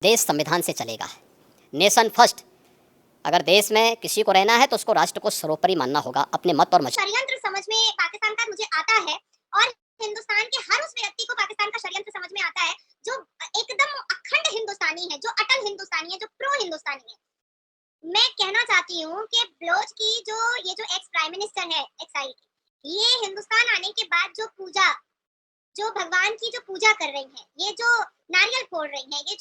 देश संविधान से चलेगा। Nation first. अगर देश में किसी को रहना है तो उसको राष्ट्र को सर्वोपरि मानना होगा अपने मत और मजहब। षड्यंत्र समझ में पाकिस्तान का मुझे आता है और हिंदुस्तान के हर उस व्यक्ति को पाकिस्तान का षड्यंत्र समझ में आता है जो एकदम अखंड हिंदुस्तानी है, जो अटल हिंदुस्तानी है, जो प्रो हिंदुस्तानी है। मैं कहना चाहती हूँ कि बलोच की ये जो एक्स प्राइम मिनिस्टर है एक्साइल की, ये हिंदुस्तान आने के बाद जो भगवान की जो पूजा कर रही है, ये जो नारियल फोड़ रही है, ये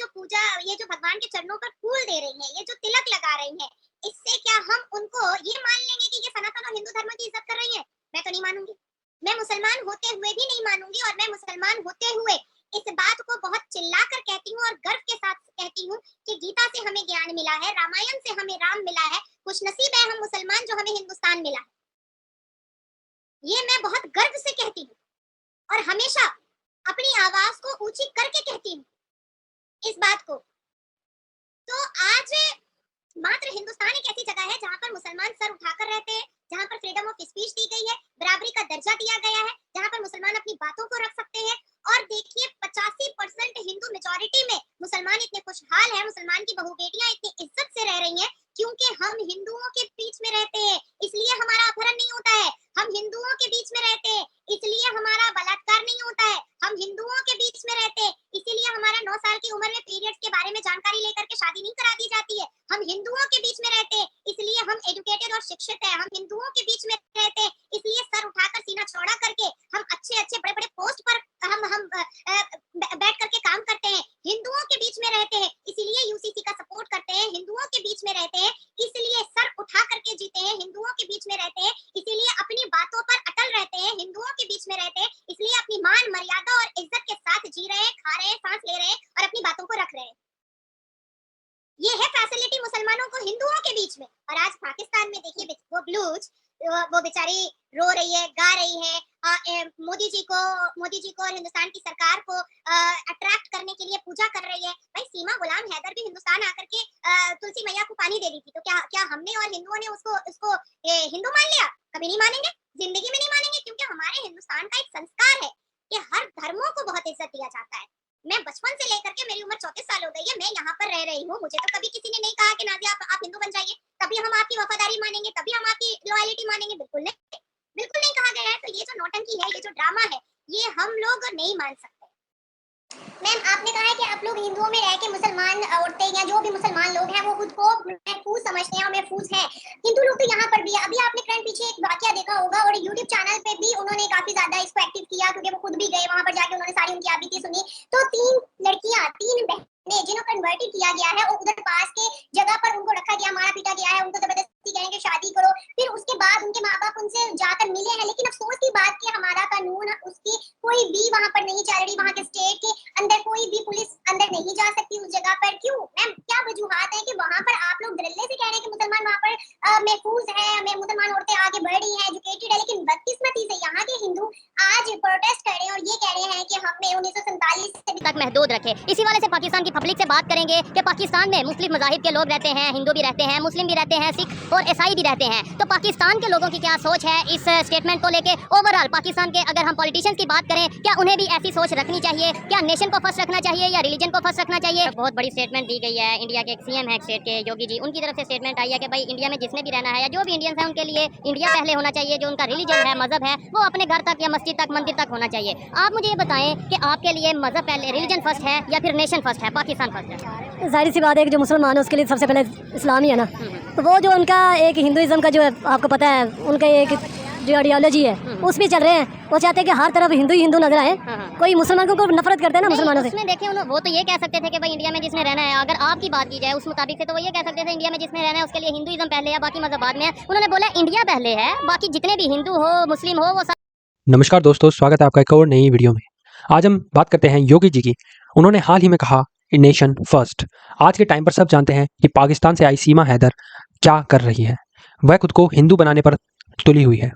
जो भगवान के चरणों पर फूल दे रही है, ये जो तिलक लगा रही है, इससे क्या हम उनको ये मान लेंगे कि ये सनातन और हिंदू धर्म की इज्जत कर रही है? मैं तो नहीं मानूंगी। मैं मुसलमान होते हुए भी नहीं मानूंगी और मैं मुसलमान होते हुए इस बात को बहुत चिल्लाकर कहती हूँ और गर्व के साथ कहती हूँ कि गीता से हमें ज्ञान मिला है, रामायण से हमें राम मिला है, खुशनसीब है हम मुसलमान जो हमें हिंदुस्तान मिला है। ये मैं बहुत गर्व से कहती हूँ और हमेशा अपनी आवाज को ऊंची करके कहती हूँ इस बात को। तो आज मात्र हिंदुस्तान एक ऐसी जगह है जहाँ पर मुसलमान सर उठाकर रहते हैं, जहाँ पर फ्रीडम ऑफ स्पीच दी गई है, बराबरी का दर्जा दिया गया है, जहाँ पर मुसलमान अपनी बातों को रख सकते हैं। और देखिए 85% हिंदू मेजॉरिटी में मुसलमान इतने खुशहाल हैं, मुसलमान की बहू बेटियां इतनी इज्जत से रह रही हैं क्योंकि हम हिंदुओं के बीच में रहते हैं, इसलिए हमारा अपहरण नहीं होता है। हम हिंदुओं के बीच में रहते हैं इसलिए हमारा बलात्कार नहीं होता है। हम हिंदुओं के बीच में रहते हैं इसीलिए हमारा 9 साल की उम्र में पीरियड्स के बारे में जानकारी लेकर के शादी नहीं करा दी जाती है। हम हिंदुओं के बीच में रहते हैं इसलिए हम एजुकेटेड और शिक्षित हैं। हम हिंदुओं के बीच में रहते हैं इसलिए सर उठाकर सीना चौड़ा करके हम अच्छे बड़े पोस्ट पर हम बैठ करके काम करते हैं। हिंदुओं के बीच में रहते हैं इसीलिए यूसीसी का सपोर्ट करते हैं। हिंदुओं के बीच में रहते हैं इसलिए सर उठा करके जीते हैं। हिंदुओं के बीच में रहते हैं इसीलिए अपनी बातों पर अटल रहते हैं। हिंदुओं के बीच में रहते हैं इसलिए अपनी मान मर्यादा और इज्जत के साथ जी रहे हैं, खा रहे हैं, सांस ले रहे हैं और अपनी बातों को रख रहे हैं। ये है फैसिलिटी मुसलमानों को हिंदुओं के बीच में। और आज पाकिस्तान में देखिए वो बलूच वो बेचारी रो रही है, गा रही है, मोदी जी को और हिंदुस्तान की सरकार को अट्रैक्ट करने के लिए पूजा कर रही है। भाई सीमा गुलाम हैदर भी हिंदुस्तान आकर के तुलसी मैया को पानी दे दी थी, तो क्या हमने और हिंदुओं ने उसको हिंदू मान लिया? कभी नहीं मानेंगे, जिंदगी में नहीं मानेंगे, क्योंकि हमारे हिंदुस्तान का एक संस्कार है कि हर धर्मों को बहुत इज्जत दिया जाता है। मैं बचपन से लेकर के मेरी उम्र 34 साल हो गई है, मैं यहाँ पर रह रही हूँ, मुझे तो कभी किसी ने नहीं कहा कि नाज़िया आप हिंदू बन जाइए, तभी हम आपकी वफादारी मानेंगे, तभी हम आपकी लॉयल्टी मानेंगे। बिल्कुल नहीं कहा गया है। तो ये जो नौटंकी है, ये जो ड्रामा है, ये हम लोग नहीं मान सकते। मैम आपने कहा है कि आप लोग हिंदुओं में रह के मुसलमान औरतें या जो भी मुसलमान लोग हैं वो खुद को महफूज समझते हैं और महफूज हैं। हिंदू लोग तो यहाँ पर भी है। अभी आपने करंट पीछे एक वाकया देखा होगा और यूट्यूब चैनल पे भी उन्होंने काफी ज्यादा इसको एक्टिव किया क्योंकि वो खुद भी गए वहां पर, जाके उन्होंने सारी उनकी आबिती सुनी। तो 3 बहनें जिन्हों कन्वर्टेड किया गया है और उधर पास के जगह पर उनको रखा गया, मारा पीटा गया है, उनको जबरदस्ती कहेंगे शादी करो। फिर उसके बाद उनके माँ बाप उनसे जाकर मिले हैं, लेकिन अफसोस की बात कि हमारा कानून उसकी कोई भी वहाँ पर नहीं चल रही। वहाँ के स्टेट के अंदर कोई भी पुलिस अंदर नहीं जा सकती उस जगह पर। क्यों मैम, क्या वजूहात है कि वहाँ पर आप लोग धड़ल्ले से कह रहे हैं कि मुसलमान वहाँ पर महफूज है, मुसलमान औरतें आगे बढ़ रही हैं, एजुकेटेड है, लेकिन बदकिस्मती से यहाँ के हिंदू आज प्रोटेस्ट कर रहे हैं और ये कह रहे हैं कि हमें 1947 से तक महदूद रखे। इसी वाले से पाकिस्तान की पब्लिक से बात करेंगे कि पाकिस्तान में मुस्लिम मज़ाहिब के लोग रहते हैं, हिंदू भी रहते हैं, मुस्लिम भी रहते हैं, सिख और ईसाई भी रहते हैं। तो पाकिस्तान के लोगों की क्या सोच है इस स्टेटमेंट को लेके? ओवरऑल पाकिस्तान के अगर हम पॉलिटिशियंस की बात करें, क्या उन्हें भी ऐसी सोच रखनी चाहिए? क्या नेशन को फर्स्ट रखना चाहिए या रिलीजन को फर्स्ट रखना चाहिए? बहुत बड़ी स्टेटमेंट दी गई है। इंडिया के एक सीएम है स्टेट के, योगी जी, उनकी तरफ से स्टेटमेंट आई है कि भाई इंडिया में जिसने भी रहना है या जो भी इंडियंस हैं उनके लिए इंडिया पहले होना चाहिए। जो उनका रिलीजन है, मजहब है, वो अपने घर तक या मस्जिद तक, मंदिर तक होना चाहिए। आप मुझे ये बताएं कि आपके लिए मजहब पहले, रिलीजन फर्स्ट है या फिर नेशन फर्स्ट है, पाकिस्तान फर्स्ट है? जाहिर सी बात है कि जो मुसलमान है उसके लिए सबसे पहले इस्लाम ही है ना। तो वो जो उनका एक हिंदुइज्म का जो है, आपको पता है उनका एक जो आइडियोलॉजी है उस भी चल रहे हैं। वो चाहते हैं कि हर तरफ हिंदू ही हिंदू नजर आए। कोई मुसलमानों को नफरत करते हैं ना मुसलमानों से। उसमें देखें वो तो ये कह सकते थे कि भाई इंडिया में जिसने रहना है, अगर आपकी बात की जाए उस मुताबिक से, तो वो ये कह सकते थे इंडिया में जिसने रहना है उसके लिए हिंदुइज्म पहले है, बाकी मजहब बाद में है। उन्होंने बोला इंडिया पहले है, बाकी जितने भी हिंदू हो, मुस्लिम हो, वो सब। नमस्कार दोस्तों, स्वागत है आपका एक और नई वीडियो में। आज हम बात करते हैं योगी जी की। उन्होंने हाल ही में कहा नेशन फर्स्ट। आज के टाइम पर सब जानते हैं कि पाकिस्तान से आई सीमा हैदर क्या कर रही है। वह खुद को हिंदू बनाने पर तुली हुई है।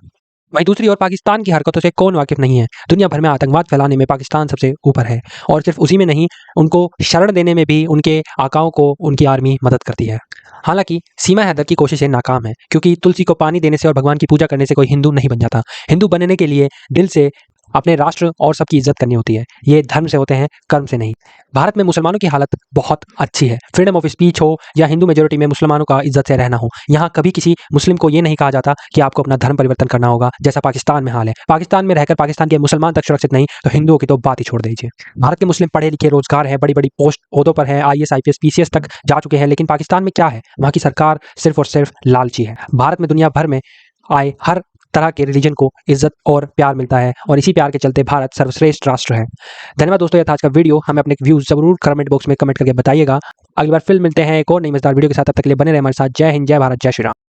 वहीं दूसरी ओर पाकिस्तान की हरकतों से कौन वाकिफ नहीं है। दुनिया भर में आतंकवाद फैलाने में पाकिस्तान सबसे ऊपर है और सिर्फ उसी में नहीं, उनको शरण देने में भी उनके आकाओं को उनकी आर्मी मदद करती है। हालांकि सीमा हैदर की कोशिशें नाकाम है, क्योंकि तुलसी को पानी देने से और भगवान की पूजा करने से कोई हिंदू नहीं बन जाता। हिंदू बनने के लिए दिल से अपने राष्ट्र और सबकी इज्जत करनी होती है। ये धर्म से होते हैं, कर्म से नहीं। भारत में मुसलमानों की हालत बहुत अच्छी है। फ्रीडम ऑफ स्पीच हो या हिंदू मेजोरिटी में मुसलमानों का इज्जत से रहना हो, यहाँ कभी किसी मुस्लिम को ये नहीं कहा जाता कि आपको अपना धर्म परिवर्तन करना होगा, जैसा पाकिस्तान में हाल है। पाकिस्तान में रहकर पाकिस्तान के मुसलमान तक सुरक्षित नहीं, तो हिंदुओं की तो बात ही छोड़ दीजिए। भारत के मुस्लिम पढ़े लिखे, रोजगार है, बड़ी बड़ी पोस्ट ओहदों पर है, IAS IPS PCS तक जा चुके हैं। लेकिन पाकिस्तान में क्या है? वहाँ की सरकार सिर्फ और सिर्फ लालची है। भारत में दुनिया भर में आए हर तरह के रिलीजन को इज्जत और प्यार मिलता है, और इसी प्यार के चलते भारत सर्वश्रेष्ठ राष्ट्र है। धन्यवाद दोस्तों, यह था आज का वीडियो। हमें अपने व्यूज जरूर कमेंट बॉक्स में कमेंट करके बताइएगा। अगली बार फिर मिलते हैं एक और नई मजेदार वीडियो के साथ। तब तक के लिए बने रहे हमारे साथ। जय हिंद, जय भारत, जय श्री राम।